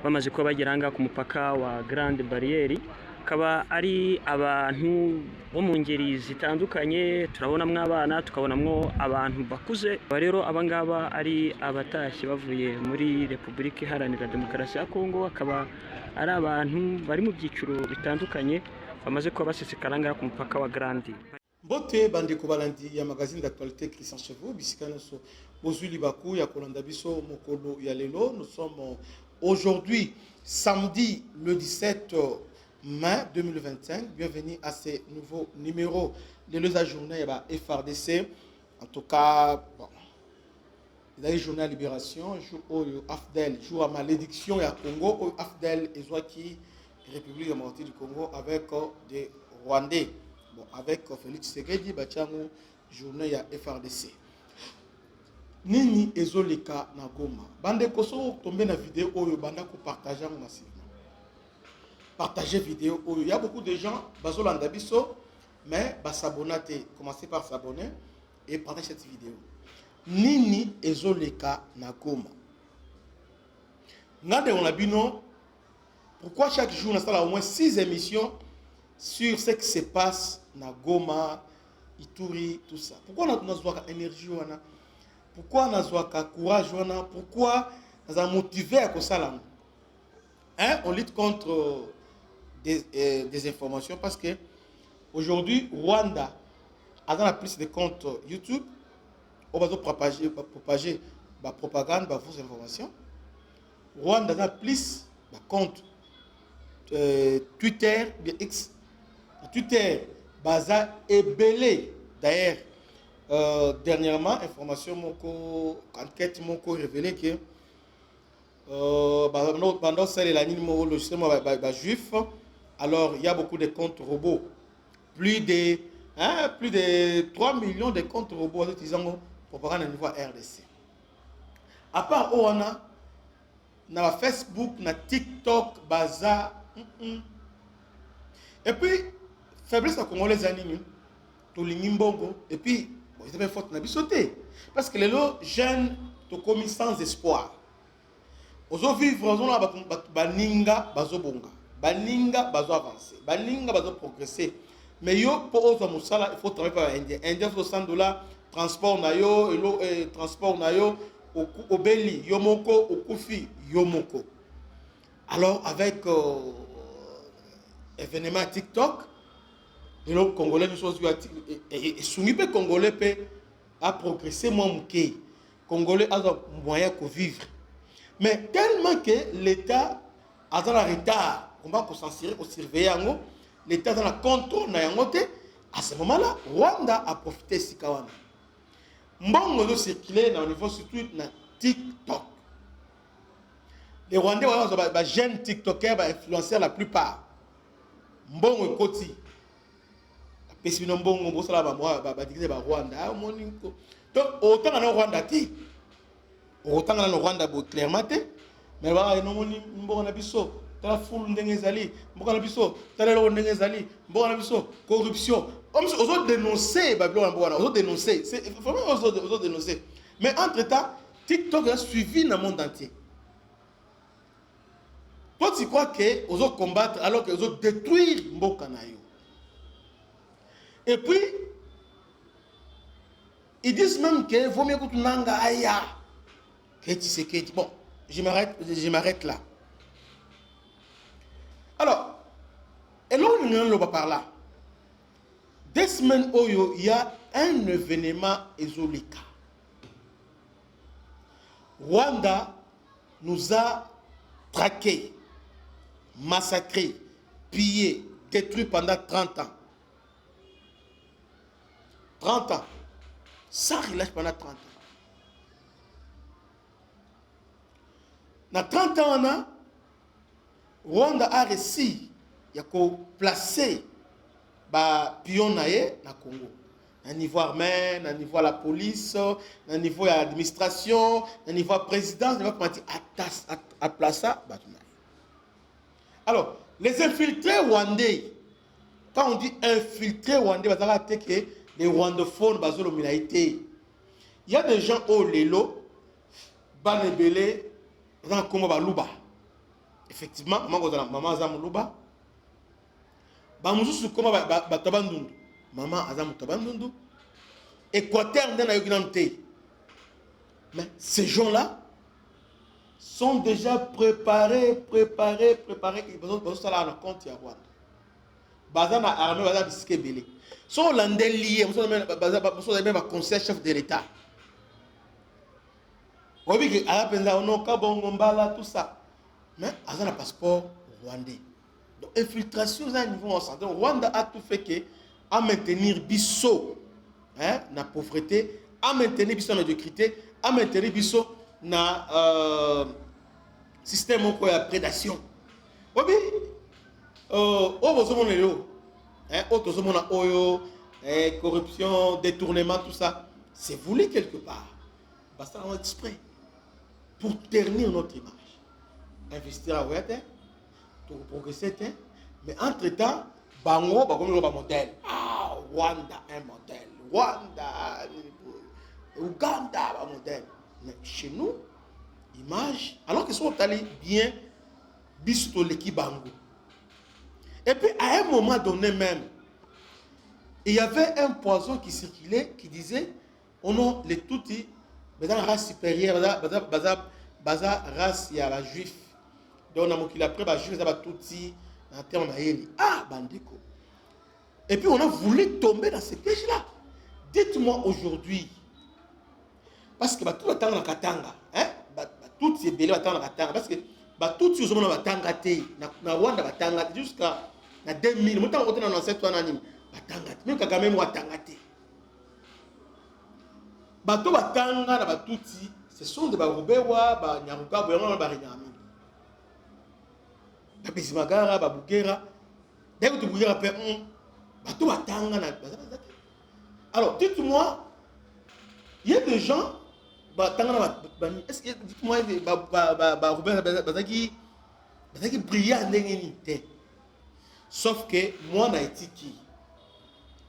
bamaze kuba bagera ngaha ku mupaka wa Grande Barriere, akaba ari abantu bo mu ngeri zitandukanye, turabonamwo abana, tukabonamwo abantu bakuze. Rero abangaba ari abatashye bavuye muri Repubulika Iharanira Demokarasi ya Kongo, akaba ari abantu bari mu byiciro bitandukanye bamaze kuba basesekara ngaha ku mupaka wa Grande. Mbote bandeko balandi ya magazine d'actualité Christian Chevaux bisikana so bozuli baku ya kolanda biso mokolo ya lelo. Nous sommes aujourd'hui samedi le 17 mai 2025. Bienvenue à ce nouveau numéro de la journée FRDC. En tout cas, bon, la journée à libération, jour au AFDEL, jour à malédiction à Congo, au AFDEL et Zouaki, République démocratique du Congo avec des Rwandais. Bon, avec Félix Tshisekedi, Bachango, journée à FRDC. Nini ezoleka na Goma. Bande koso tomber na vidéo oyo banda ko partager massivement. Partager vidéo oyo. Il y a beaucoup de gens bazolanda biso mais ba s'abonner, commencez par s'abonner et partager cette vidéo. Nini ezoleka na Goma. Ngade on a bino pourquoi chaque jour on a au moins 6 émissions sur ce qui se passe na Goma, Ituri, tout ça. Pourquoi on a énergie wana? Pourquoi on a courage wana? Pourquoi on a motivé à ça là? Hein? On lutte contre des informations parce que aujourd'hui Rwanda a dans la plus de comptes YouTube, on va propager la propagande, la fausse information. Rwanda a dans plus de comptes Twitter, bien X. Twitter, Baza et Belé. D'ailleurs, dernièrement, information, enquête m'a révélé que pendant celle la ligne juif, alors il y a beaucoup de comptes robots. Plus de 3 millions de comptes robots utilisant propagande au niveau RDC. À part Oana, na Facebook, na TikTok, Baza. Et puis, faiblesse à Congolais anime, tout l'imbongo, et puis, bon, ils avaient faute na bisoté. Parce que les lots jeunes, tout commis sans espoir. Ozo vivre, ozo la baninga, bazo bonga. Baninga, bazo avancer. Baninga, bazo progresser. Mais yo, pour ozo musala, il faut travailler par Indien. Indien, $60, transport na yo, transport na yo, au Beli, Yomoko, au Koufi, Yomoko. Alors, avec événement TikTok, les Congolais nous sont et soumis pe Congolais pe a progressé moins mouké. Congolais a un moyen de vivre. Mais tellement que l'État a dans la retard, on va censurer, on surveiller l'État dans la contrôle na yangote. À ce moment-là, Rwanda a profité de Sikawana. Mbongo doit circuler dans le niveau surtout na TikTok. Les Rwandais, les jeunes TikTokers, les influenceurs la plupart. Mbongo et Koti. Parce que Mbongo, bon, ça va Rwanda. Donc, autant dans le Rwanda, autant dans le Rwanda, clairement, mais voilà, Mbongo na biso, t'as la foule d'Engezali, Mbongo na biso, t'as la loi d'Engezali, Mbongo na biso, corruption. Aux autres dénoncer, Babylone, aux autres dénoncer. C'est vraiment aux autres dénoncer. Mais entre-temps, TikTok a suivi dans le monde entier. Toi, tu crois que aux autres combattre alors que les autres détruire Mboka na yo. Et puis, ils disent même que vaut mieux que tu n'anga aya. Que tu sais que bon, je m'arrête là. Alors, et là on va par là. 2 semaines où il y a un événement isolika. Rwanda nous a traqués, massacrés, pillés, détruits pendant 30 ans. 30 ans. Sans relâche pendant 30 ans. Dans 30 ans, Rwanda a réussi à placer ba pion na Congo. À niveau armé, à niveau de la police, à niveau de l'administration, à niveau de la présidence, à niveau de placer. Alors, les infiltrés rwandais, quand on dit infiltrés rwandais, que les rwandophones, il y a des gens au Lelo, Banebele, dans Congo Baluba. effectivement maman Azam Luba. Bamususu koma batabandundu. Maman Azam Tabandundu. Équateur n'a eu mais ces gens-là sont déjà préparés. Ils ont ça là compte à Rwanda. Bazana armée, bazana bisque belé. Sont hollandais liés, ils sont même conseil chef de l'État. Oui, que à la peine on a Kabongombala tout ça. Mais ils ont un passeport rwandais. Donc infiltration à un niveau en santé. Rwanda a tout fait que à maintenir Bissau, hein, la pauvreté, à maintenir Bissau la médiocrité, à maintenir Bissau na système de prédation. Oui, corruption, détournement, tout ça, c'est voulu quelque part. Basta on exprès pour ternir notre image. Investir à Ouété, pour progresser, mais entre-temps, Bango, un modèle. Ah, Rwanda, un modèle. Rwanda, Ouganda, un modèle. Mais chez nous, image, alors qu'ils sont allés bien, bisto l'équipe Bango. Et puis, à un moment donné même, il y avait un poison qui circulait, qui disait, oh non, les Tutsis, dans la race supérieure, dans la race, il y a la juif. Donc, on a après, la juif, il y a la Tutsi, en termes de ah, Bandeko. Et puis, on a voulu tomber dans ces pièges-là. Dites-moi aujourd'hui, parce que tout le temps, on a Katanga, hein, tout c'est belé, on a Katanga, parce que tout ce monde a Katanga, na Rwanda, Katanga, jusqu'à 2000, moi, on a ancêtre, on a Katanga, même Kagame, moi, Katanga. Bato Batanga, na Tutsi, ce sont des Barubewa, Nyaruka, Boyama, Barinyami. Babisimagara, Babugera, dès que tu bouges après, Bato Batanga, alors, dites-moi, il y a des gens, est-ce que, dites-moi, Bazaki brillant en dénigité. Sauf que moi, je qui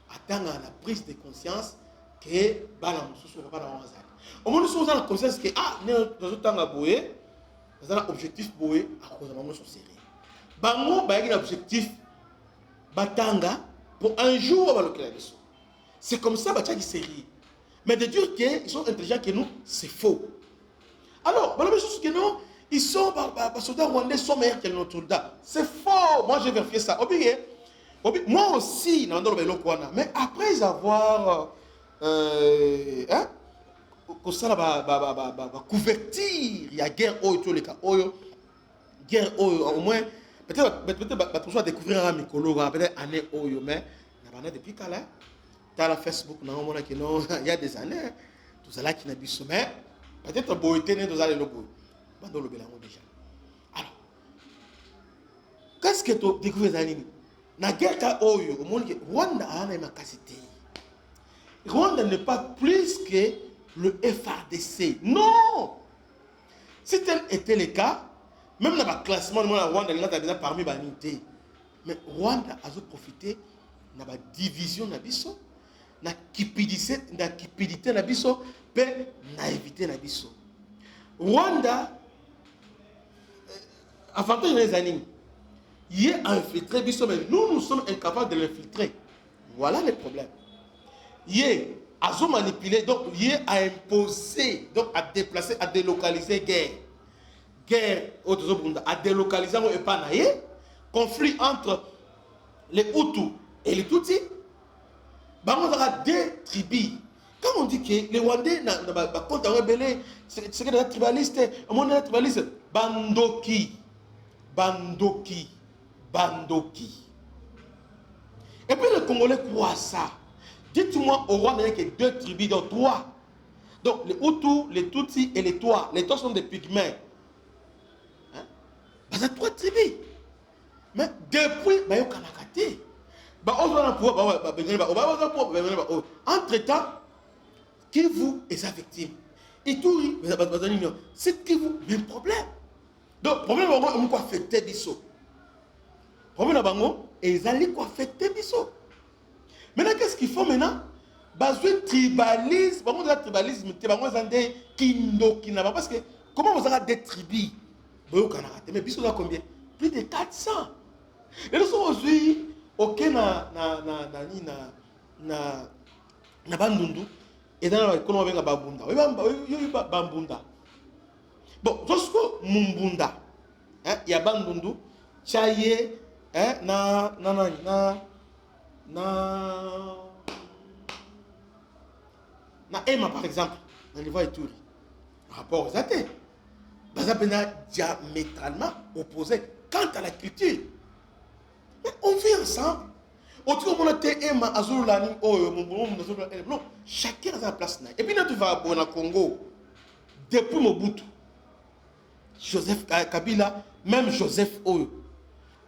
attend la prise de conscience que Bala Moussou va pas dans l'ensemble. Au moins, nous avons la conscience que, ah, nous avons un objectif pour à cause de la série. Bango, il y a un objectif, Batanga, pour un jour, on va le créer. C'est comme ça que c'est série. Mais de dire qu'ils sont intelligents que nous, c'est faux. Alors, que non, ils sont, les soldats rwandais sont meilleurs que nos soldats. C'est faux. Moi, j'ai vérifié ça. Moi aussi, mais après avoir couvertir, il y a guerre, guerre, au moins, peut-être à découvrir un Mikolo, peut-être année, mais depuis quand là? Dans la Facebook, il y a des années, tout ça là qui n'a pas sommet. Peut-être que nous allons le bout. Déjà. Alors, qu'est-ce que tu découvres dans la guerre au monde, Rwanda a une capacité. Rwanda n'est pas plus que le FARDC. Non! Si tel était le cas, même dans le classement, Rwanda est déjà parmi les unités. Mais Rwanda a profité de la division de Nabiso. Na cupidité na biso pe naïveté na biso. Rwanda avantage les animes. Il est infiltré biso mais nous sommes incapables de l'infiltrer. Voilà le problème. Il est à se manipuler donc il est à imposer donc à déplacer à délocaliser guerre à délocaliser et pas naïe conflit entre les Hutus et les Tutsis. On a deux tribus. Quand on dit que les Rwandais comptent à rebeller, c'est que des tribalistes, on est tribaliste. Bandoki. Et puis les Congolais croient ça. Dites-moi au Rwanda, il n'y a que deux tribus, donc trois. Donc les Hutus, les Tutsis et les Tois. Les Tois sont des pygmées. Hein? Il y a trois tribus. Mais depuis, il y a Kanakate. Entre-temps, Kivu est sa victime. Ituri, c'est Kivu, même problème. Donc, le problème, c'est qu'on a fait Bisso. Le problème, c'est qu'ils ont fait Bisso. Maintenant, qu'est-ce qu'il faut maintenant? Besoin tribalisme, tribalisme, parce que comment vous avez des tribus Mais puis, on combien? Plus de 400. Les gens aujourd'hui, ok, na bandundu, et dans l'économie avec babunda. Bambunda. Bon, jusqu'au mumbunda, il y a bandundu, chaye, na Emma par exemple, dans les voies et tout. Rapport aux athées. Bazabena diamétralement opposé quant à la culture. Mais on vit ensemble. Autour de mon Emma, Azulani, non, chacun a sa place. Et puis, là, tu vas au Congo, depuis Mobutu, Joseph Kabila, même Joseph Oyo.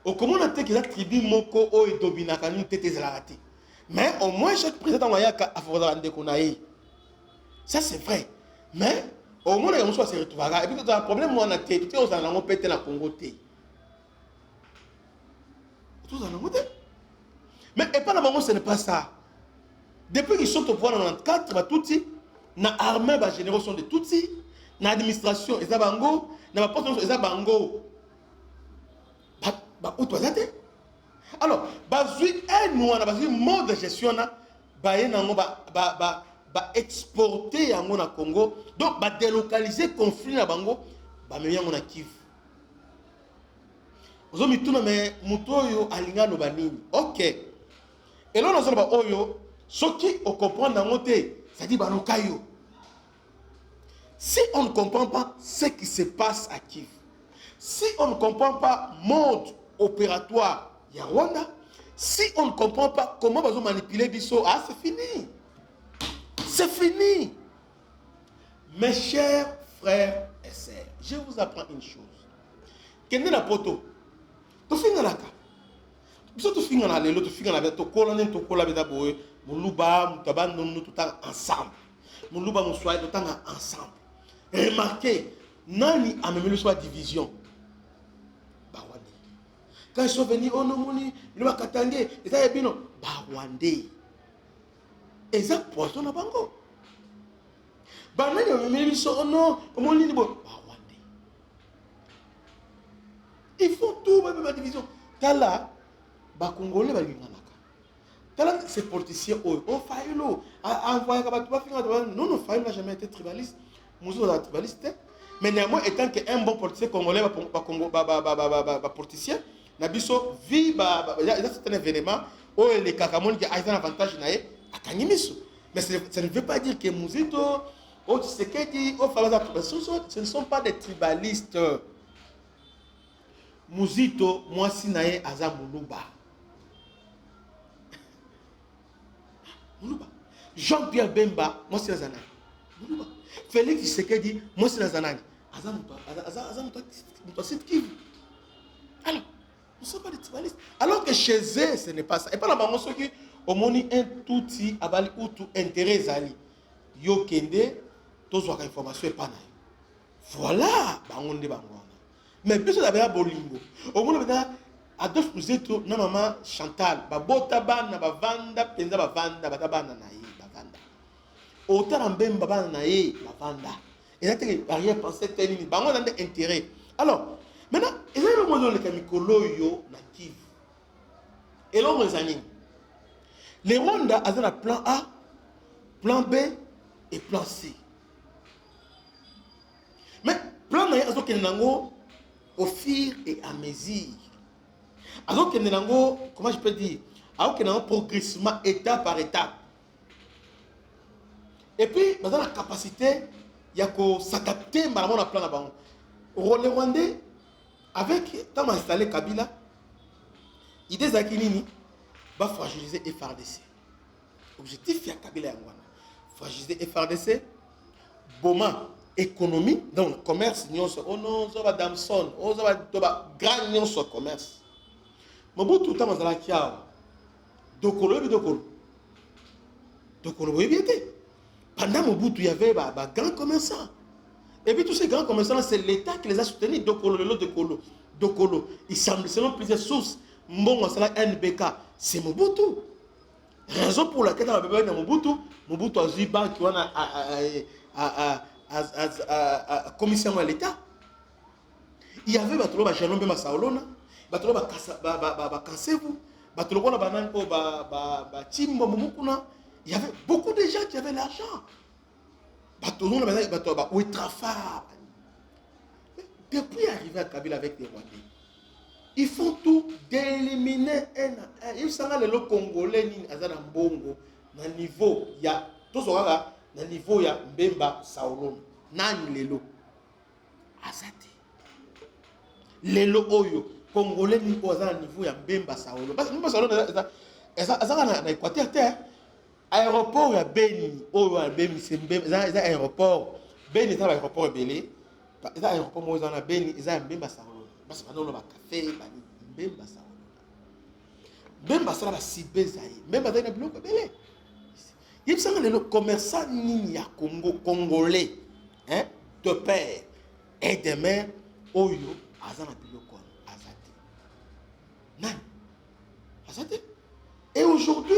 Au comment on a été que la tribu Moko Oyo Dobina Kanu Tete Zelarati. Mais au moins, chaque président a fait un ça, c'est vrai. Mais, au moins, on se retrouvera. Et puis, tu as un problème, on a été, on a pété la Congo. Tout ça, mais et pas la ce n'est pas ça. Depuis qu'ils sont au pouvoir en 94, Tutsi, na armée ba généraux sont de Tutsi, na administration et Zabango, na poste et Zabango. Ba où toi alors, bazui nous on a bazui mode de gestion na ba yenango ba exporter en na Congo, donc ba délocaliser conflit na bango, ba meya na Kivu. Ozomi tuna me mutoyo alinga no banini. OK. Et là, nous avons ce qui on comprend dans notre c'est-à-dire Banokayo. Si on ne comprend pas ce qui se passe à Kiev, si on ne comprend pas le mode opératoire de Rwanda, si on ne comprend pas comment on va manipuler Bisso, ah c'est fini. C'est fini. Mes chers frères et sœurs, je vous apprends une chose. Quelle est la poto? Tu finis la carte. Biso tu finis na lelo tu finis na to kola ne to kola beta boye muluba mutabana nous tout ensemble muluba muswai tout ensemble. Remarquez nani a même le soit division Bawande quand ils sont venus on moni le Katange et ça ebino Bawande exact poisson na bango banani a même le soit non moni ni bo Bawande ils font tout même la division tala ba congolais ba linganaka tala ces politiciens on failli l'eau envoyer non failli n'a jamais été tribaliste Mousso la tribaliste mais néanmoins étant qu'un bon politicien congolais ba politicien na biso vi ba il y a certains événements où les kakamoni qui a un avantage naé akangimiso mais ça ne veut pas dire que Mouzito ou Tshisekedi ou Falaza ce ne sont pas des tribalistes. Mouzito moi si naé azamuluba Jean-Pierre Bemba, moi c'est Nazanani. Félix Tshisekedi, moi c'est Nazanani. Alors, nous ne sommes pas des tribalistes. Alors que chez eux, ce n'est pas ça. Et pas la maman, ceux qui ont moni un tout petit, abali ou tout intérêt zali. Yo kende, tous les informations et pas naï. Voilà, bangonde bangwana. Mais bien sûr, la bolingo. Au moins, Adolphe Muzeto, na maman Chantal, babota bana bavanda, penza bavanda, batabana naï. Autant en ben baba naé bavanda et là tu arrière penser tellement bango dans des intérêts. Alors maintenant il y a le modèle de Mikolo yo na Kivu et là on les Rwanda a un plan A, plan B et plan C. Mais plan A azo kenango au fur et à mesure. Azo kenango comment je peux dire? Azo kenango progressivement étape par étape. Et puis, dans la capacité, il y a que s'adapter à la plan là-bas. Les Rwandais, avec tant installé Kabila, l'idée de Kinini va fragiliser FRDC. Objectif, il y a Kabila et Rwanda. Fragiliser FRDC, Boma, économie, donc commerce, oh non, ça va Damson, oh ça va grand nion sur commerce. Mais bon, tout le temps, on a la Kia. Dokolo, oui, bien été. Pendant Mobutu, il y avait des grands commerçants. Et puis tous ces grands commerçants, c'est l'État qui les a soutenus. Dokolo. Il semble, selon plusieurs sources, NBK, c'est Mobutu. Raison pour laquelle dans le Mobutu a eu banque qui a commission à l'État. Il y avait Batolo Bajalombe Masaolona, Batolo Bakansevu, Batolo Bananko Timbo Momukuna. Il y avait beaucoup de gens qui avaient l'argent. Batolo Ouetrafa. Depuis arriver à Kabila avec les Rwandais, ils font tout d'éliminer un à un. Ils sont les Congolais ni Azana Mbongo na niveau ya tozoka na niveau ya Mbemba Saolona. Nani lelo Azati. Lelo oyo Congolais ni Azana niveau ya Mbemba Saolona. Parce que Mbemba Saolona Azana na Équateur terre. Aéroport ya Beni oyo ya Beni c'est Mbemba aéroport. Beni c'est aéroport belé. Ils ont un aéroport où ils ont Beni, ils ont un Mbemba Saolona. Parce que nous avons un café, Mbemba Saolona. Mbemba Saolona, c'est Bézaï. Mbemba Saolona, c'est belé. Il y a des commerçants congolais, hein, de père et de mère, Oyo, Azana Biloko, Azate. Non. Azate. Et aujourd'hui,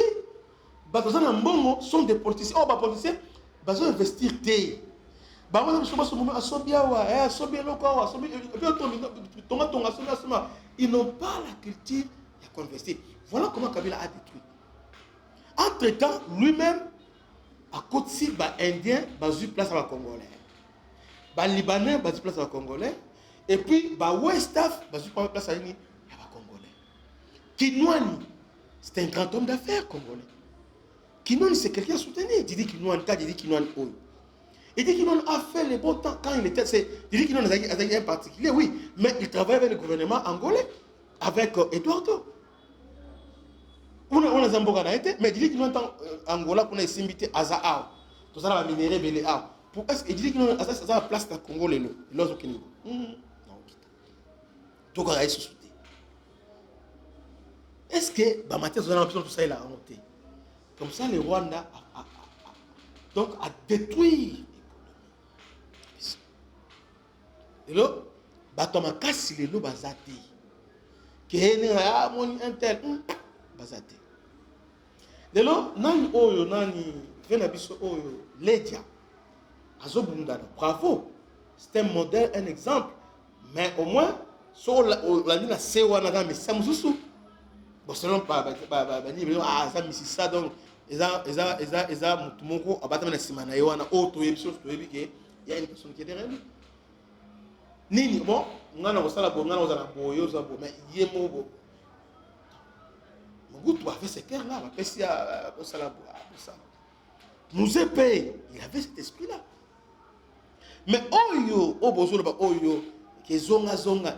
les gens sont des politiciens. Oh, les politiciens, ils vont investir. Ils n'ont pas la culture de convertir. Voilà comment Kabila a détruit. Entre-temps, lui-même, à côté des Indiens, il a eu place à la Congolais. Les Libanais, il a eu place à la Congolais. Et puis, les West Af, il a eu place à la Congolais. Kinouani, c'est un grand homme d'affaires congolais. Kinouani, c'est quelqu'un soutenu. Didi Kinouani, Didi Kinouani, il dit qu'il a fait le bon temps quand il était. Il dit qu'il a un particulier, oui, mais il travaille avec le gouvernement angolais, avec Eduardo. On a Zamboga, mais il dit qu'il a un Angola pour les inviter à Zahao. Tout ça, va minérer Béléao. Il dit qu'il a la place dans le Congo, l'autre qui n'est non, tout le monde se soutient. Est-ce que Bamaté, tout ça, il a remonté? Comme ça, le Rwanda a détruit. Et là, batoma kasi lelo bazate. Kene ya moni intel bazate. Lelo nani oyo nani vena biso oyo Ledia. Azobunda bravo. C'est un modèle, un exemple. Mais au moins so la ni na sewa na mais samususu. Bon selon ba ni ça misisa donc eza mutumoko abatama na sima na yewana o to yebiso to yebike il y a une personne qui est derrière lui. Nini bon ngana osala bo ngana osala boyo za bo mais yemo bo Mobutu avait ce cœur là la pesia osala bo ça nous est payé il avait cet esprit là mais oyo obozo ba oyo ke zonga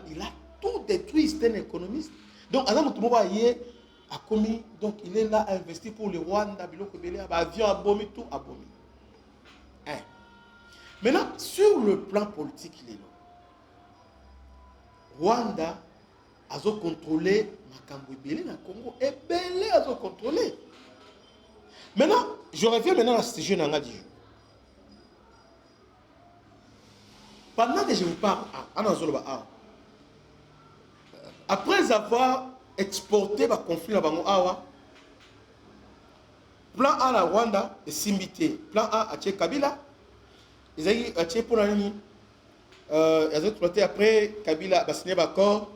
il a tout détruit. C'est un économiste donc azam mutu moko yé a commis donc il est là à investir pour le Rwanda biloko belé ba avion abomi tout abomi hein. Maintenant sur le plan politique il est là Rwanda a contrôlé Makambo Ebele dans le Congo. Ebele a contrôlé. Maintenant, je reviens maintenant à ce jeune Nanga Dijon. Pendant que je vous parle, après avoir exporté le conflit à Bango, plan A à Rwanda est Simbité, plan A à Kabila, ils ont été pour la ligne. Ils ont exploité après Kabila a signé l'accord.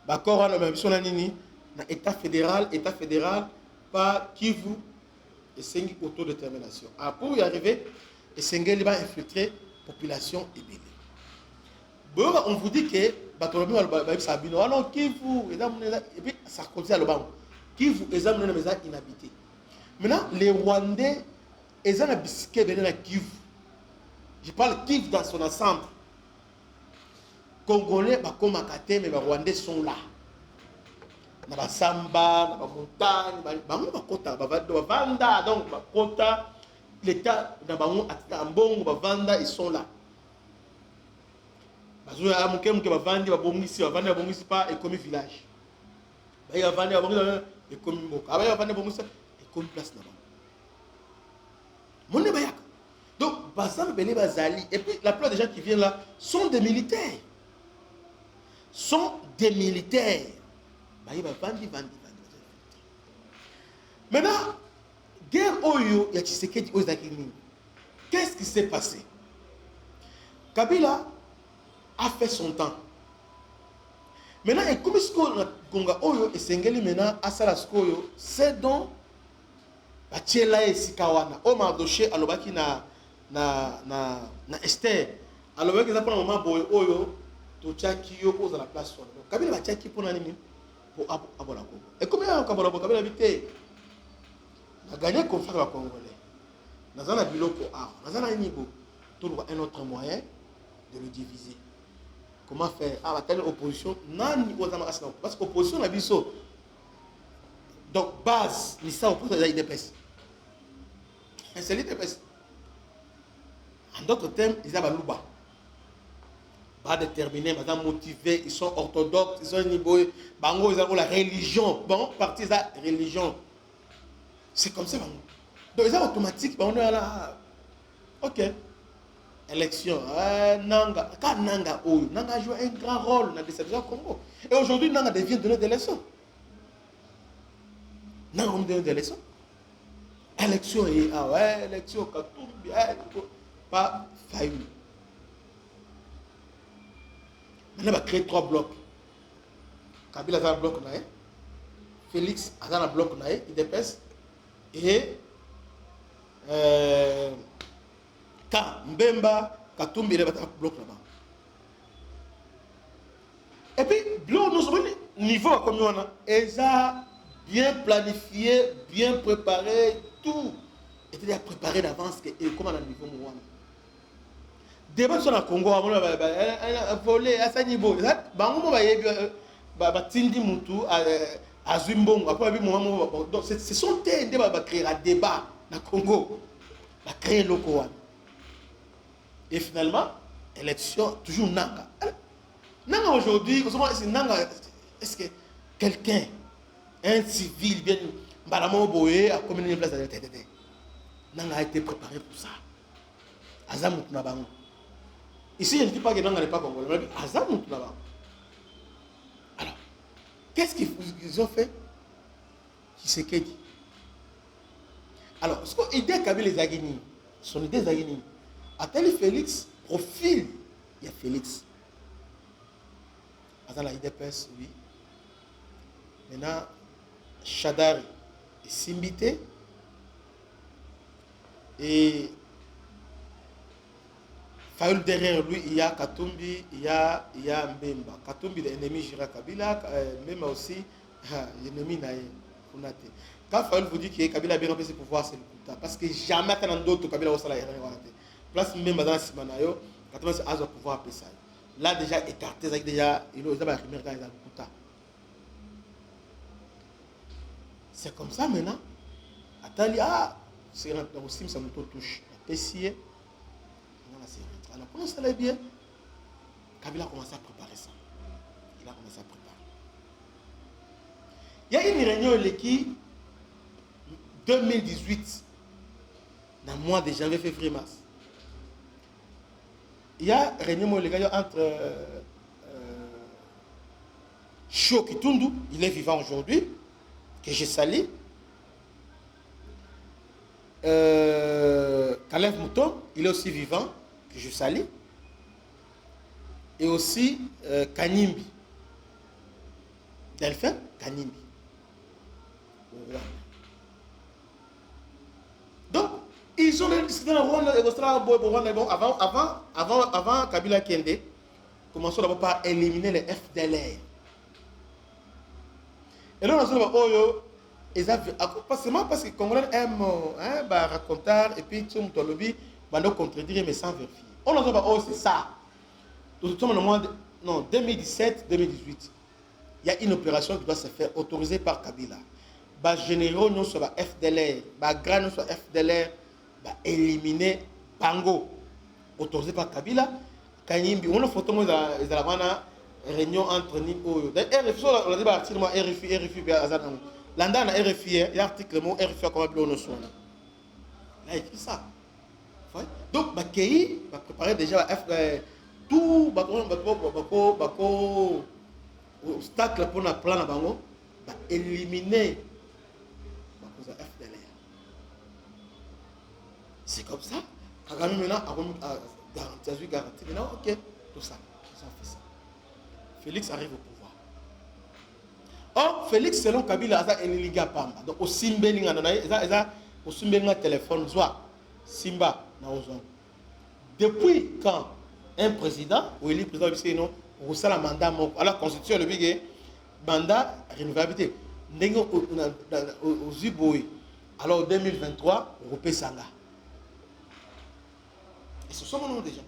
L'accord a été État fédéral par Kivu et Sengi autodétermination. Pour y arriver, Sengi va infiltrer la population ébélée. Bon, on vous dit que Kivu, et puis ça continue à l'Obama. Kivu est inhabité. Maintenant, les Rwandais, ils ont bisqué dans Kivu. Je parle Kivu dans son ensemble. Congolais, comme Makate, mais les Rwandais sont là. Dans la samba, dans la montagne, donc l'État, ils sont là. Ils comme village. Ils comme place là-bas. Donc, et puis la plupart des gens qui viennent là sont des militaires. Maintenant, guerre Oyo, il y a Tshisekedi Ozakini. Qu'est-ce qui s'est passé? Kabila a fait son temps. Maintenant, et comme ce qu'on a gonga oyo et sengeli maintenant à salaskoyo, c'est donc batiela et sikawana. O mardoché alobaki na Esther. Alobaki za pona moment boy oyo to tchaki yo pose à la place sur. Kabila ba tchaki pona nini pour abola ko. Et comme ya kabola ko kabila bité. Na gagné confiance ba congolais. Nazana biloko a, nazana nibo. Tout un autre moyen de le diviser. Comment faire? Ah, telle opposition, parce que l'opposition a biso. Donc, base, ni ça opposition à l'IDPS. C'est l'IDPS. En d'autres termes, ils ont louba. Pas déterminés, madame motivés, ils sont orthodoxes, ils sont niveau, bango, ils ont la religion. Bon, partie de la religion. C'est comme ça, bango. Donc, ils ont automatique, on est là. Ok. Élection, Nanga, car Nanga a joué un grand rôle dans la déception au Congo. Et aujourd'hui, Nanga devient donner des leçons. Nanga on donne des leçons. Élection, élection, Katumbi, pas failli. Maintenant, on va créer 3 blocs. Kabila a un bloc, Félix a un bloc, IDPS, et Mbemba, Katumbi, il y a un bloc là-bas. Et puis, nous sommes au niveau comme on a, ils ont bien planifié, bien préparé, tout était déjà préparé d'avance, comme on a le niveau Mouana. Débat sur le Congo, on a volé à ce niveau. Tindi Moutou, à Zumbong, après, donc ce sont des débats qui créent un débat dans le Congo, qui créent le Congo. Et finalement, élection, toujours Nanga. Nanga aujourd'hui, est-ce que quelqu'un, un civil, bien, Baramo Boé, a communiqué une place à l'TTT. Nanga a été préparé pour ça. Azam Nabango. Ici, je ne dis pas que Nanga n'est pas congolais, mais Azam Nabango. Alors, qu'est-ce qu'ils ont fait? Qui s'est dit? Alors, ce qu'on idée Kabila les Aguini, son idée des Aguini. Attendez Félix, profil, il y a Félix. Attends la IDPS, oui. Maintenant, Chadari et Simbité. Et Fayoul derrière lui, il y a Katumbi, il y a Mbemba. Katumbi, l'ennemi Jira Kabila, Mbemba aussi, l'ennemi Naïe. Quand Fayoul vous dit que Kabila a bien rempli ses pouvoirs, c'est le coup. Parce que jamais quand on a d'autres Kabila au salaire, place même dans Simanayo, quand on a pouvoir appeler ça. Là déjà écarté, déjà il a c'est comme ça maintenant. Attendez, c'est aussi ça me touche. La PCA, on a commencé à aller bien. Kabila a commencé à préparer ça. Il a commencé à préparer. Il y a une réunion qui 2018, dans le mois de janvier, février, mars. Il y a réunion entre Chio Kitundu, il est vivant aujourd'hui, que j'ai sali. Kalev Mouton, il est aussi vivant, que je salue. Et aussi Kanimbi. Delphin Kanimbi. Donc, ils ont discuté dans le Rwanda avant Kabila Kende, commençons d'abord par éliminer les FDLR. Et là, on a pas seulement parce que les Congolais aiment raconter et puis tout le monde lobby, contredire mais sans vérifier. On a dit c'est ça. Nous sommes dans le mois de 2017-2018. Il y a une opération qui doit se faire autorisée par Kabila. Les généraux non sur la FDLR, les grands non sur la FDLR, éliminer Bango, autorisé par Kabila. Kanyimbi, on a photo de la réunion entre Nimo. RFI, on a dit article RFI, Landa na RFI, il y a article RFI comme on a il a écrit ça. Donc, Bakei va préparer déjà tout obstacle pour la plan à Bango, va éliminer la FDLR. C'est comme ça. Kagame maintenant a garanti, maintenant, ok, tout ça. Ils ont fait ça. Félix arrive au pouvoir. Or, Félix, selon Kabila, il a un liga pamba. Donc, au Simba, il a un téléphone, soit Simba, depuis quand un président, ou il est président, ou ça la mandat, à la constitution, le big mandat renouvelabilité. Aux Ziboui, alors en 2023, on repère ça là. Et ce sont mon nom déjà.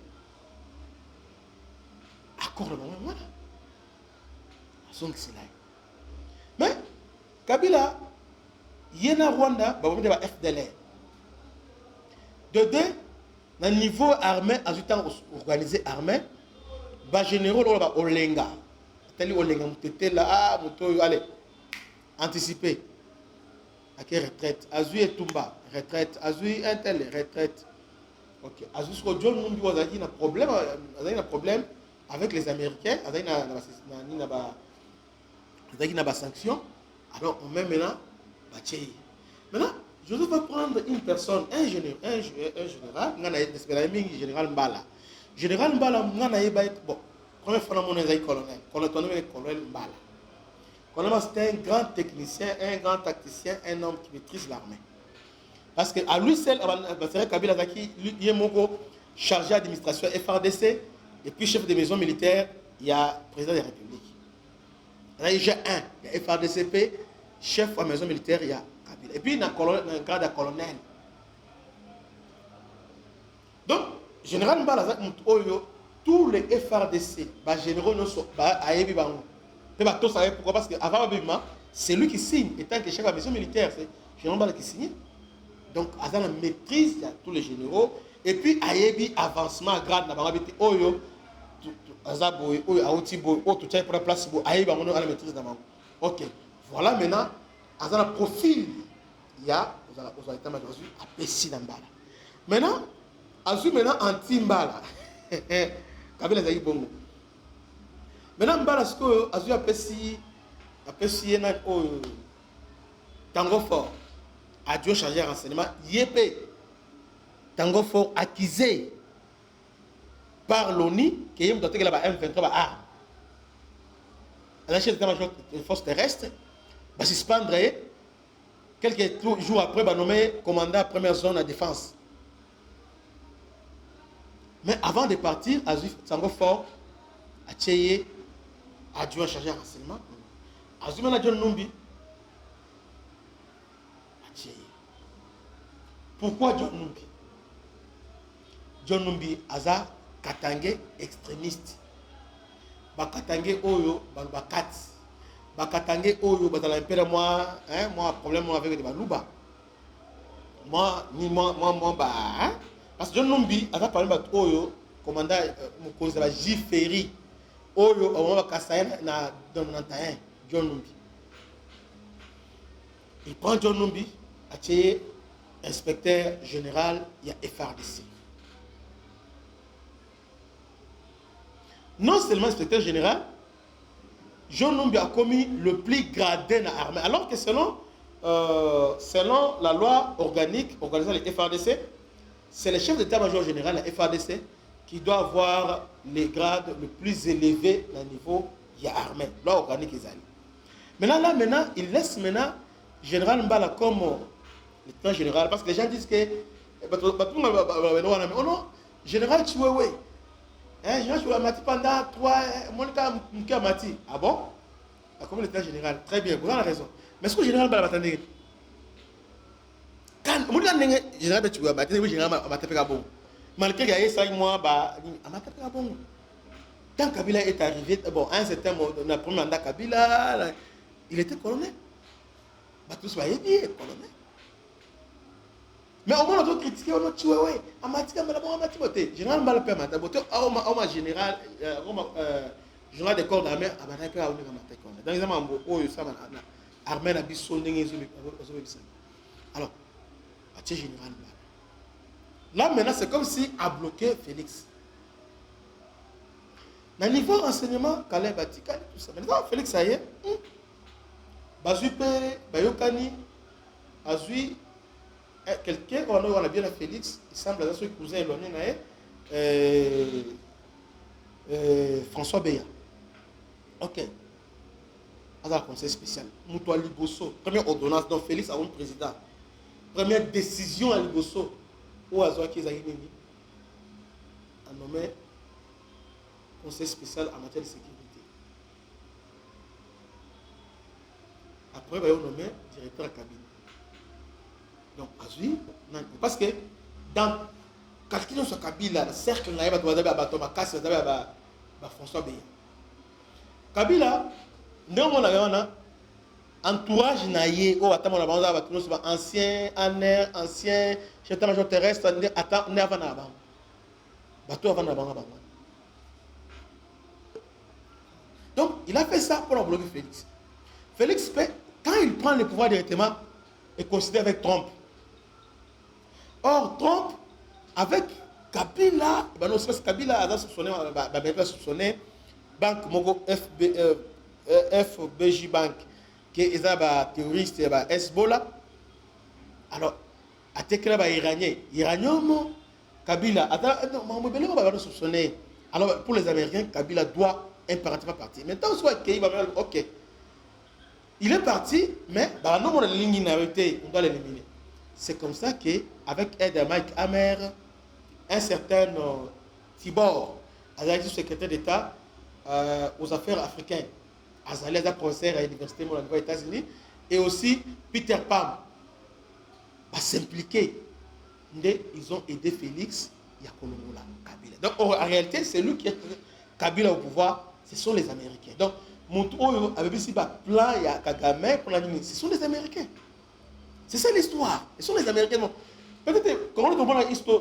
Accord le moment, voilà. Mais, Kabila, Yena Rwanda, il y a FDLR. De deux, dans le niveau armé, à ce temps organisé armé, les généraux au Lenga. Tel Olenga, là, allez, anticiper. À quelle retraite? Azui et Tumba, retraite. Azui Intel, retraite. Ok. Azui ce que John Numbi a un problème avec les Américains. Il y a des sanctions. Alors on met maintenant. Maintenant, Joseph va prendre une personne, un général, général Mbala. Général Mbala, bon, première fois dans mon colonel. Colonel Mbala. C'est un grand technicien, un grand tacticien, un homme qui maîtrise l'armée. Parce qu'à lui seul, Kabila Zaki, il est chargé d'administration FRDC, et puis chef de maison militaire, il y a président de la République. Il y a un, il y a FRDCP, chef de la maison militaire, il y a Kabila. Et puis il y a un grade de colonel. Donc, général Mbala, tous les FRDC, les généraux ne sont pas à Ebibango. Pourquoi? Parce qu'avant, c'est lui qui signe. Étant que chef de la maison militaire, c'est général Mbala qui signe. Donc, à la maîtrise, il y a tous les généraux. Et puis, à Yebi, avancement, grade, Oyo, Azaboy, Oyo, Aoutiboy, Oyo, tout ça pour la place, à Yebi, on a la maîtrise d'avant. Ok. Voilà maintenant, à la profil, il y a, aux états-majors, à Pessi d'Ambala. Maintenant, Azu, maintenant, anti-Mbala. Kabila Zayi Bongo. Maintenant, Mbala, ce que Azu a Pessi, Tango Fort. Adieu chargé de renseignement, Yépé, Tango Fort accusé par l'ONU qui est doté de la M23 arme. La chef d'état-major de force terrestre va suspendre quelques jours après, va nommer commandant première zone de défense. Mais avant de partir, Tango Fort a tué adjoint chargé de renseignement. Azuma na John Numbi. Pourquoi John Numbi? John Numbi aza katangé extrémiste. Bakatangé oyo bakati. Bakatangé oyo bazala impéra moi problème avec les baluba. Moi parce que John Numbi aza parlé de oyo commandant Mokonzi la J Ferry oyo on va casser na dans 91 John Numbi. Il prend John Numbi à tuer inspecteur général, il y a FRDC. Non seulement inspecteur général, John Numbi a commis le plus gradé dans l'armée. Alors que selon la loi organique organisant les FRDC, c'est le chef d'état-major général de la FRDC qui doit avoir les grades le plus élevés dans le niveau de l'armée. Loi organique est allée. Maintenant, il laisse maintenant général Mbala comme lieutenant général, parce que les gens disent que oh non, général Chiwewe, général Chiwewe Mati pendant 3 Monica Mati. Ah bon? Comme lieutenant général, très bien, vous avez raison. Mais est-ce que le général Mbala attendait? Quand Monica général Chiwewe Mati, oui, général Mati bon. Malgré qu'il y a 5 mois, Mati bon. Quand Kabila est arrivé, bon, à un certain moment, dans le premier mandat Kabila, il était colonel. Tous voyaient bien, colonel. Mais au moins, on a critiqué, on a tué, ouais. Général Mbala peut mater. Général général des corps d'armée, on a mater. Dans les amants, armée n'a pas alors, à général Mbala. Là, maintenant, c'est comme si a bloqué Félix. Dans le niveau renseignement, Calais Batikani, tout ça. Maintenant, Félix, ça y est. Bazui Pere, Bayokani, Azui, quelqu'un, on a bien à Félix, il semble être son cousin éloigné, François Beya. Ok. À la conseil spécial. Moutoua Liboso. Première ordonnance. Donc Félix Aoun président. Première décision à Liboso. Où a Zoa Kézaïnemi a nommé conseil spécial en matière de sécurité. Après, il va nommé directeur à cabine. Donc, Azui, parce que dans calculer sur Kabila, le cercle, il y a François Beya. Kabila, nous avons entourage naïe, ancien, ancien, chef major terrestre, donc, il a fait ça pour bloquer Félix. Félix, quand il prend le pouvoir directement, est considéré avec Trump. Or, Trump, avec Kabila, Kabila a soupçonné Banque Mogo FBJ Bank, qui est un terroriste, Hezbollah. Alors, à Tekela, Iranien, Kabila, soupçonné. Alors, pour les Américains, Kabila doit impérativement partir. Maintenant, soit qu'il va ok. Il est parti, mais non, on doit l'éliminer. C'est comme ça qu'avec aide de Mike Hammer, un certain Tibor, secrétaire d'État aux affaires africaines, Azalea, professeur à l'université aux États-Unis, et aussi Peter Pam, va s'impliquer. Ils ont aidé Félix Yakolongola, Kabila. Donc en réalité, c'est lui qui est Kabila au pouvoir, ce sont les Américains. Donc, Moutouo avait ici plan, il y a Kagame pour la nuit. Ce sont les Américains. C'est ça l'histoire. Ce sont les Américains. Peut-être, quand on a l'histoire,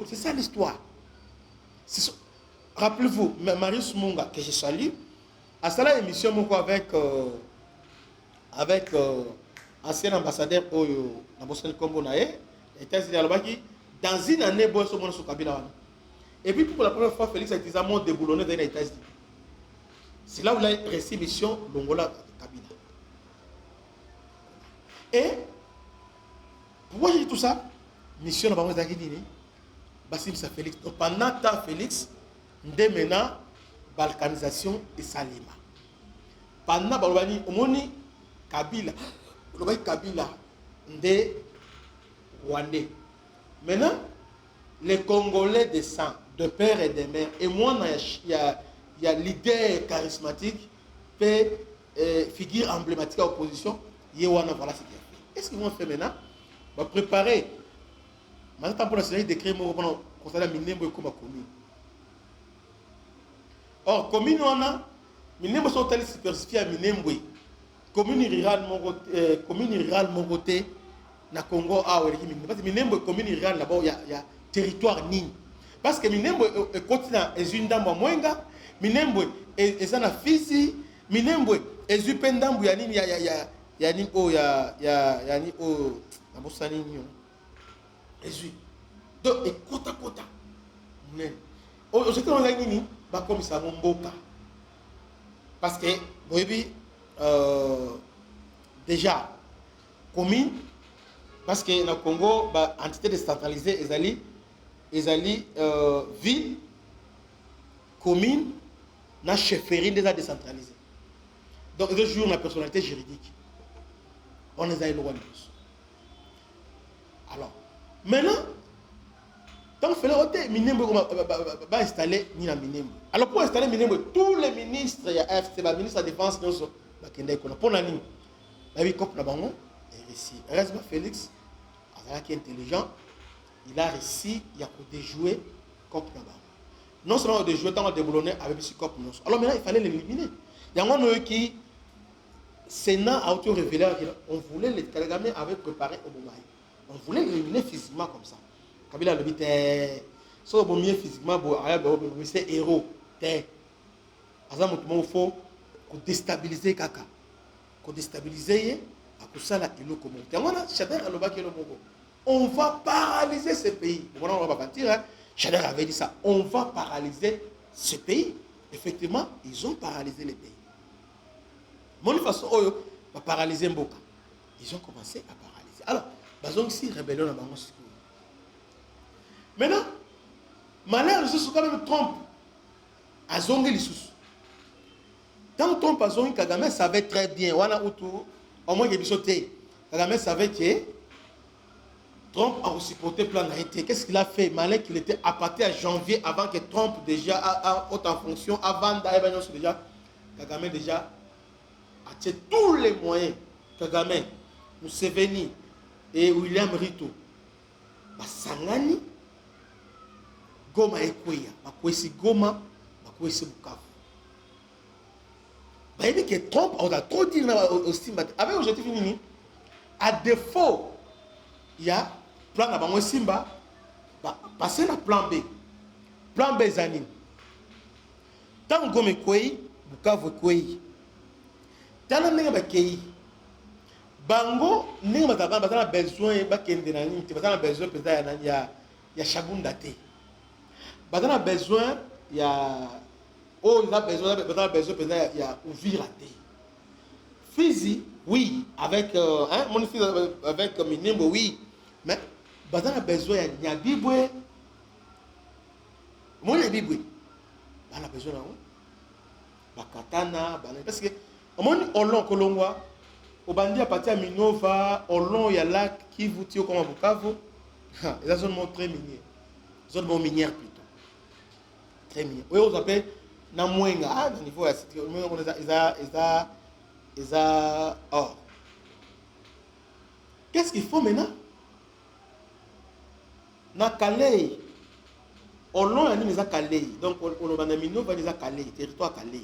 c'est ça l'histoire. Rappelez-vous, Marius Munga, que je salue, à ça émission avec ancien ambassadeur dans Boston Combo Naé, États-Unis, dans une année, il y a sur Kabila. Et puis pour la première fois, Félix a été déboulonné dans les États-Unis. C'est là où il a reçu mission Longola Kabila. Et pourquoi j'ai dit tout ça? Mission de Bamouza Guinée, Bassim Sa Félix. Donc pendant temps Félix, dès maintenant, balkanisation et Salima. Pendant Balbani, Omoni Kabila, Kabila, Ndé Rwandais. Maintenant, les Congolais de sang, de père et de mère, et moi, il y a l'idée charismatique, figure emblématique à l'opposition, Yewana, voilà ce qu'il a fait. Qu'est-ce qu'ils vont faire maintenant? On va préparer. Maintenant, pour la série d'écrire, on va constater Minembo comme commune. Or, commune, on a Minembo sont tellement superficiels à Minembo. Commune rurale, mon côté, na Congo, parce que Minembo, commune rurale, là-bas, il y a territoire Nini. Parce que Minembo est continent, est une dame à Mwenga, Minembo est un Fizi, Minembo est une pendant, il y a ni o, na Bossani, donc, et kota. Aujourd'hui, on a Nini, comme ça, mon boka. Parce que, déjà, commune, parce que dans le Congo, entité décentralisée, ils allaient ville, commune, na chefferie déjà décentralisée. Donc, ils jouent la personnalité juridique. On les a éloignés. Alors, maintenant, tant que fait Minembo va installer Nina Minembo. Alors, pour installer Minembo, tous les ministres, il y a FT, le ministre de la Défense, pour la ligne. La vie cop Nabango est réussi. Heureusement, Félix, qui est intelligent, il a réussi à déjouer cop Nabango. Non seulement de jouer tant de déboulonner avec ce cop. Alors maintenant, il fallait l'éliminer. Il y a un qui, Sénat a auto-révélé qu'on voulait les Kagame avait préparé au Bomaï. On voulait l'éliminer physiquement comme ça. Kabila le dit, si on veut physiquement, c'est héros. Il faut déstabiliser Kaka. Pour déstabiliser, on va paralyser ce pays. On va pas mentir, Chader avait dit ça. On va paralyser ce pays. Effectivement, ils ont paralysé le pays. Mon façon, on va paralyser Mboka. Ils ont commencé à paralyser. Alors, ils ont aussi rébellion dans Bango. Maintenant, malheur lisusu quand même trompe azongi lisusu tant trompe azongi Kagame savait très bien wana utu au moins kebiso te Kagame savait que Trump a supporté plan d'arrêté. Qu'est-ce qu'il a fait? Malin qu'il était à partir de janvier avant que Trump déjà haute en fonction avant d'arriver déjà Kagame déjà a tiré tous les moyens. Kagame, Museveni et William Ruto basangani Goma ekweya bakwesi Goma bakwesi Bukavu. Bah, il dit que Trump a trop dit aussi avec objectif nini à défaut il y a plan na bango simba passer na plan B. Plan B zanini tant Goma ekweyi Bukavu ekweyi tala ndenge bakei bango ndenge bazana besoin bakende na nini te bazana besoin peut-être ya Shabunda te bazana besoin ya il a besoin peut-être il y a Uvira te Fizi oui avec mon fils avec Minimbo oui mais bazana besoin ya Nyabibwe mon Nyabibwe bana besoin na bakatana bana parce que omoni olon kolongwa obandi à partir à Minova olon ya lac qui vous tire comme à Bukavu et la zone très minière zone bon minière plutôt très minière oui on appelle na mwenga à niveau ya cité or qu'est-ce qu'il faut maintenant na Calais olon ya ni les Calais donc on banda Minova les Calais territoire Calais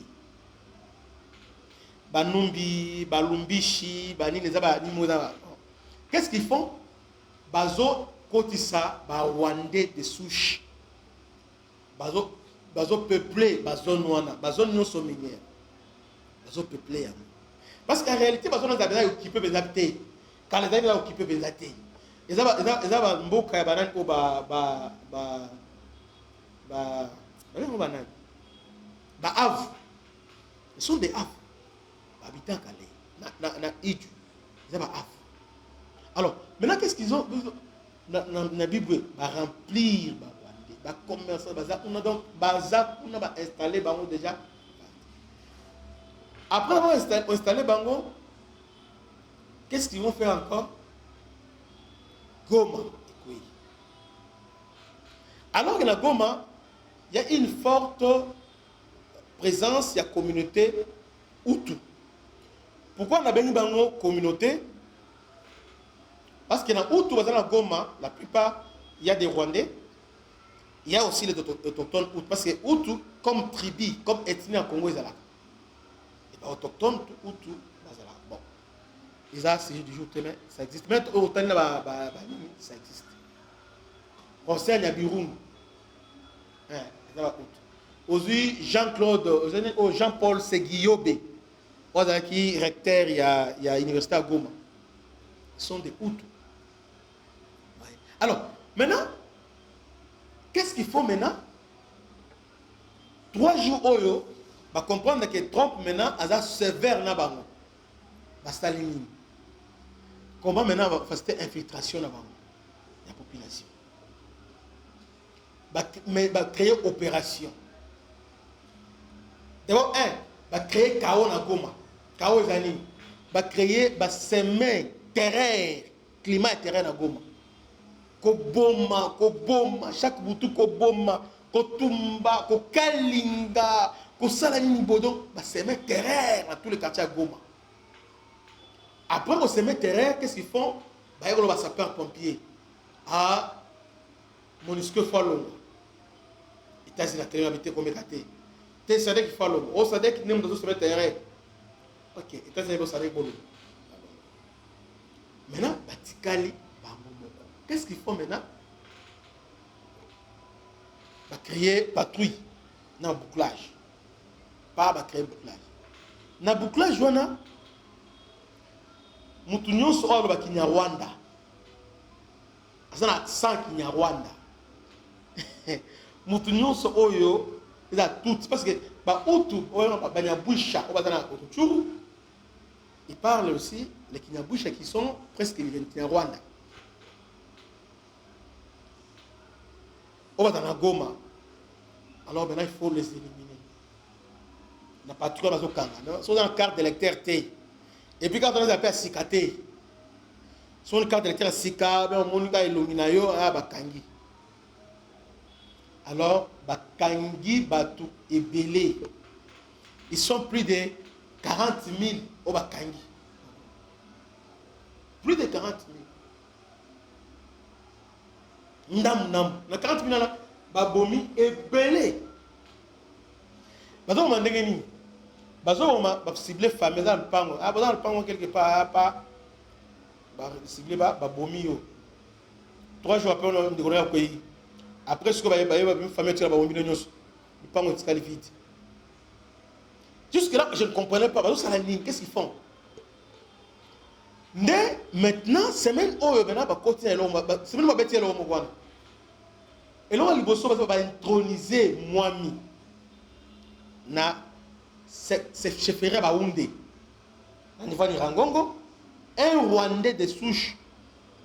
Banumbi, Balumbishi, Banini, qu'est-ce qu'ils font? Bazo Kotissa, Rwandais de souche. Bazo peuplé, Bazo Noana, Bazo Nyoso minière. Bazo peuplé. Parce qu'en réalité, Bazo n'a pas occupé les habiter. Quand les habitants ont occupé les habiter. Ils ont mboka ya banane ko av. Ils sont des av. Habitants Calais, na Idju, ils ont af. Alors, maintenant qu'est-ce qu'ils ont na Bible va remplir va commercer on a donc bazar on a installé bango déjà. Après avoir installé bango, qu'est-ce qu'ils vont faire encore? Goma. Alors que la Goma, il y a une forte présence, il y a communauté Hutu. Pourquoi on a béni dans nos communautés? Parce que dans Hutu, dans Goma, la plupart, il y a des Rwandais, il y a aussi les autochtones Hutu. Parce que Hutu, comme tribu, comme ethnie en Congo, ils sont là. Et bien, autochtones Hutu, bon. Ils ont c'est du jour, mais ça existe. Même autant ça existe. Conseil Nyabirum. Aujourd'hui, Jean-Claude, Jean-Paul Seguiobe. Qui recteur, il y a l'université à Goma. Ils sont des Hutus. Alors, maintenant, qu'est-ce qu'il faut maintenant? 3 jours, Oyo, va comprendre que Trump maintenant a sévère na bango. Va Staline. Comment maintenant va faire infiltration na bango? La population. Va créer opération. D'abord, va créer chaos na Goma. Chaos Zani. Va créer, va semer terrain, climat et terrain na Goma. Ko boma, chaque boutou ko boma, ko tumba, ko kalinga, ko salani bodon, va semer terrain dans tous les quartiers à Goma. Après qu'on semer terrain, qu'est-ce qu'ils font? Bah, ils vont sapeur pompier. Ah, Monisque Fallon. États-Unis, la terrain habité comme écaté. T'es sadek qu'il faut au sadek n'aime dans ce terrain. Ok, États-Unis au sadek bolo. Maintenant, Batikali, qu'est-ce qu'il faut maintenant? Va créer patrouille dans bouclage. Pas va créer bouclage. Dans bouclage, on a Moutounion sera le Kinyarwanda. Ça a 100 Kinyarwanda. Moutounion sera oyo. Il a tout. Parce que il parle aussi les Kinyabusha qui sont presque les Kinyarwanda. On va dans la Goma. alors maintenant il faut les éliminer. Na patrouille bazo kanga. Sont dans carte d'électeur T. Et puis quand on les appelle Sikate, son carte d'électeur Sika, ben on monika illumina yo a bakangi. Alors bakangi batu ebele. Ils sont plus de 40 000 au bakangi. Plus de 40 000. Ndam nam. Na 40 000 là, babomi ebele. Bazo mandenge ni. Bazo ma ciblé famille dans le pango. Ah dans le pango quelque part pas. Ba ciblé ba babomi yo. 3 jours après on découvre la pays. Après ce que ba famille tira babomi no nyos. Le pango est vite. Jusque là je ne comprenais pas. Bazo ça la ligne, qu'est-ce qu'ils font? Mais maintenant semaine où maintenant ba continuer là semaine ba beti là au mwana. Et là liboso ba introniser Mwami. Na c'est chefferie Baoundé. On y va ni Rangongo. Un Rwandais de souche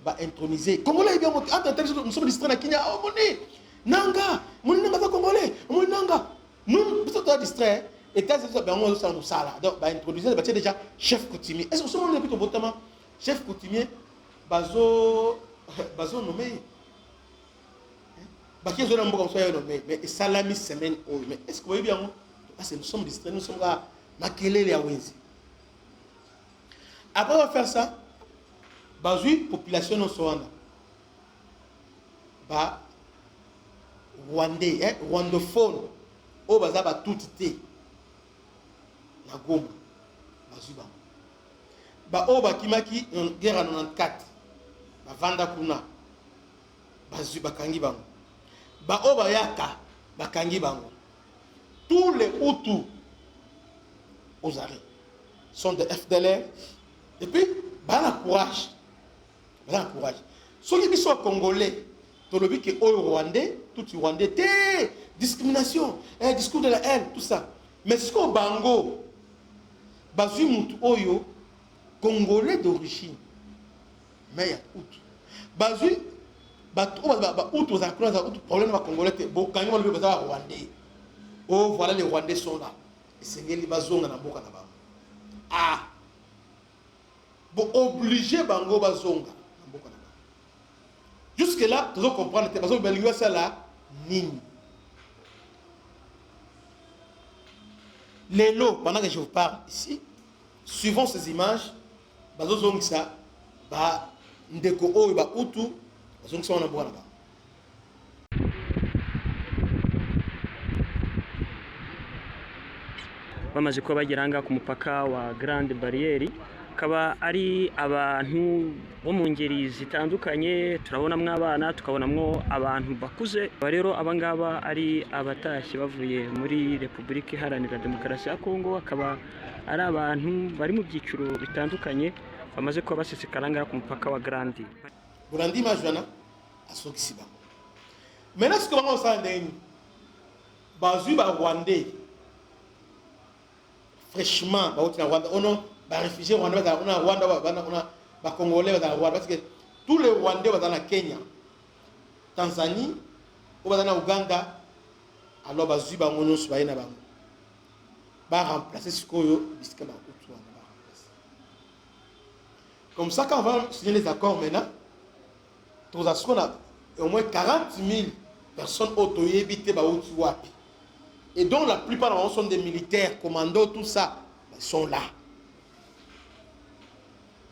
va introniser. Congolais bien nous sommes distraits à Kenya. Oh moni Nanga, moni Nanga va Congolais. Moni Nanga. Nous sommes distraits. Et quand c'est ça, ben on va nous sala. Donc va introniser. Bah déjà chef coutumier. Est-ce que ce monde est plutôt botement chef coutumier bazo nommé. Bah qui est un bon soyez nommé. Mais salami semaine oh. Mais est-ce que vous voyez bien? Parce que nous sommes distraits, nous sommes là, maquillés les Awenzi. Après on va faire ça, bazui population non Rwanda, ba Rwandais, rwandophone, au baza ba tout été, na Goma, bazui ba o ba kimaki en guerre en 94, ba vanda kuna, bazui ba kangi bango, ba o ba yaka, ba kangi bango. Tous les Hutus aux arrêts sont des FDLR. Et puis, bah, courage. Ceux qui sont congolais, tout le qui est rwandais, tout rwandais, discrimination, discours de la haine, tout ça. Mais ce qu'on bango, bazu mutu oyo, congolais d'origine, mais il y a Hutu. Bazu, Hutu aux arrêts, problème avec congolais, bon, quand ils vont le rwandais. Oh, voilà, les Rwandais sont là. Et c'est les bazonga na mboka na bango. Ah! Bon, obligé bango bazonga na mboka na bango. Jusque là, tu dois comprendre que bazonga belingwa ça là, nini. Les lots, pendant que je vous parle ici, suivant ces images, bazonga ça, ba ndeko o ba utu, bazonga ça na mboka na bango. bamaze kuba bagera ku mupaka wa Grande Barriere, akaba ari abantu bo mu ngeri zitandukanye. Turabonamwo abana, tukabonamwo abantu bakuze. Rero abangaba ari abatashye bavuye muri Repubulika Iharanira Demokarasi ya Kongo, akaba ari abantu bari mu byiciro bitandukanye bamaze kuba basesekara ku mupaka wa Grande. Burandi majana asokisiba. Maintenant ce que on s'en est bazui ba Rwandais fraîchement ba au Rwanda, on a réfugiés Rwanda, on a Rwanda, on a Congolais dans Rwanda, parce que tous les Rwandais dans la Kenya, Tanzanie, ou dans Ouganda, alors bazui ba mono su ba ina ba ba remplacer ce koyo bisque ba Hutu ba remplacer. Comme ça quand on va signer les accords maintenant, tous a au moins 40 000 personnes auto-habitées ba Hutu wapi. Et donc la plupart d'entre eux sont des militaires, commandos, tout ça, ils sont là.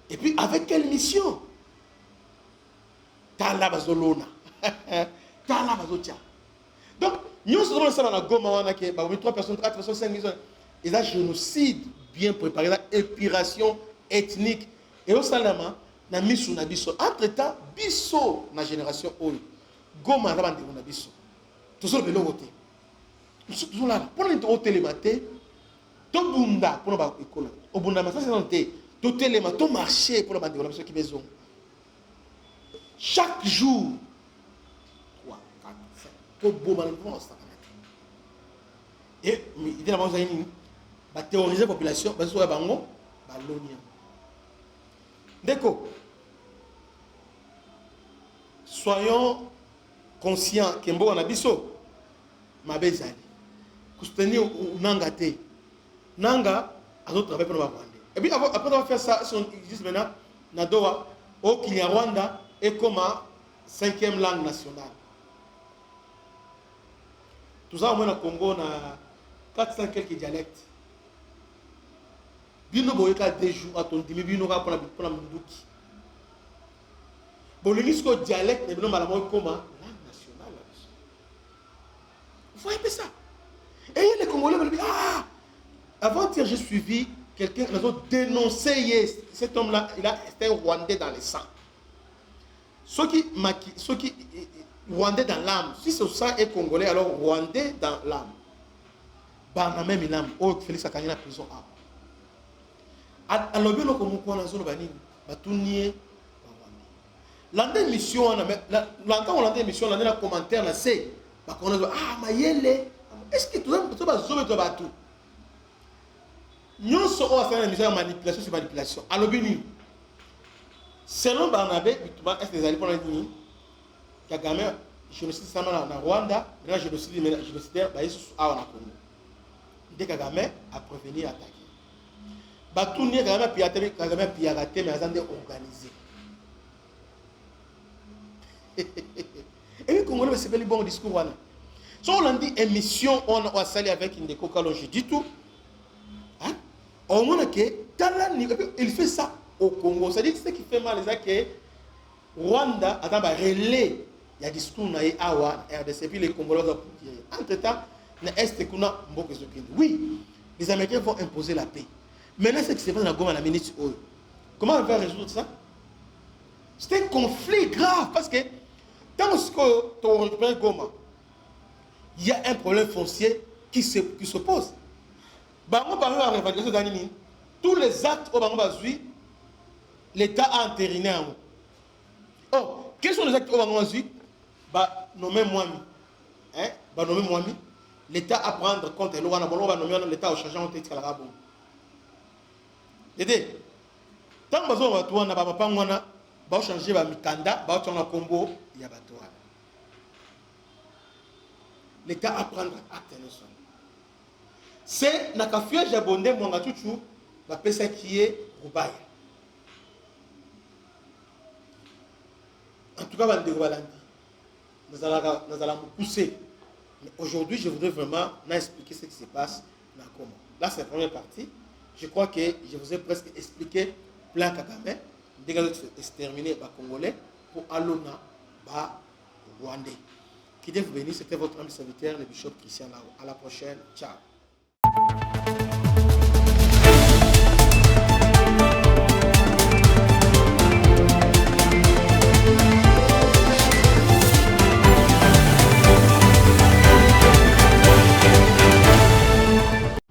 Et puis avec quelle mission? Tala bazolona. Tala bazotia. Donc, nous sommes dans la Goma, on a 3 personnes, 4 personnes, 5 personnes. Et là, génocide bien préparé, là, épuration ethnique. Et au Salama, na misu na biso. Entre-temps, biso na génération oyo. Goma na bande na biso. Tout ça le côté. Nous sommes toujours là. Pour nous télémater, tout bunda pour nous école. Au bunda mais ça c'est noté. Tout télémater, tout marché pour la bande de qui besoin. Chaque jour 3 4 5 tout beau mal pour ça. Et il dit la base ini ba théoriser la population, ba so ya bango ba lonia. D'accord. Soyons conscients que mbo na biso mabe ezali soutenir nanga te nanga azo travailler pour le Rwanda et puis après avoir fait ça ils disent maintenant nadoa au Kinyarwanda est comme 5e langue nationale. Tout ça au moins au Congo on a 400 quelques dialectes. Bino boyeka 2 jours à ton dimi bino ka pour la munduki. Bon le nisco dialecte ne bino malamo comme langue nationale. Vous voyez pas ça? Et les Congolais me disent ah avant-hier j'ai suivi quelqu'un qui a dénoncé cet homme-là, c'était un Rwandais dans le sang. Ceux qui Rwandais dans l'âme, si ce sang est congolais, alors Rwandais dans l'âme. Bah, on même l'âme. Oh, Félix Akanya la prison. Alors, bien, comme on a zone banine, bah, tout nier. L'année mission, l'entend on l'a émission, l'année la commentaire, là, c'est, bah, on a dit, ah, Mayele, est-ce que tout le monde va zone de bateau? Nous sommes faire une émission de manipulation sur manipulation. Alors, bien, selon Barnabé, est-ce que les alliés pour la ligne, Kagame, génocide en Rwanda, maintenant génocidaire, bah, ils sont à Congo. Dès Kagame a prévenu attaquer. Batouni Kagame a piraté, mais ils ont organisé. Et puis, Congolais, c'est le bon discours. Si on a dit émission, on a sali avec une déco quand je dis tout. Au moins que il fait ça au Congo. C'est-à-dire que ce qui fait mal, c'est que Rwanda a un relais. Il y a des discours awa RDC puis les Congolais ont tiré. Entre-temps, oui, les Américains vont imposer la paix. Maintenant, ce qui se passe dans la Goma, la minute, comment on va résoudre ça? C'est un conflit grave parce que tant que tu récupères Goma, il y a un problème foncier qui se pose. Tous les actes au Bangladesh, l'État a entériné en haut. Oh, quels sont les actes au Bangladesh? Nommé Mwami. Nommé Mwami. L'État à prendre compte. L'État a changé en tête à la rabon. Tant que vous avez changé de mikanda, vous avez combo, il y a l'État à prendre acte. C'est na kafia jabonde mwanga tutu ba pesa qui est Rubaya. En tout cas, nous allons pousser. Mais aujourd'hui, je voudrais vraiment expliquer ce qui se passe dans Goma. Là, c'est la première partie. Je crois que je vous ai presque expliqué plan Kagame, dès que c'est terminé par Congolais, pour Alona, Rwandais. Qui Dieu vous bénisse, c'était votre ami serviteur, le bishop Christian Lao. À la prochaine. Ciao.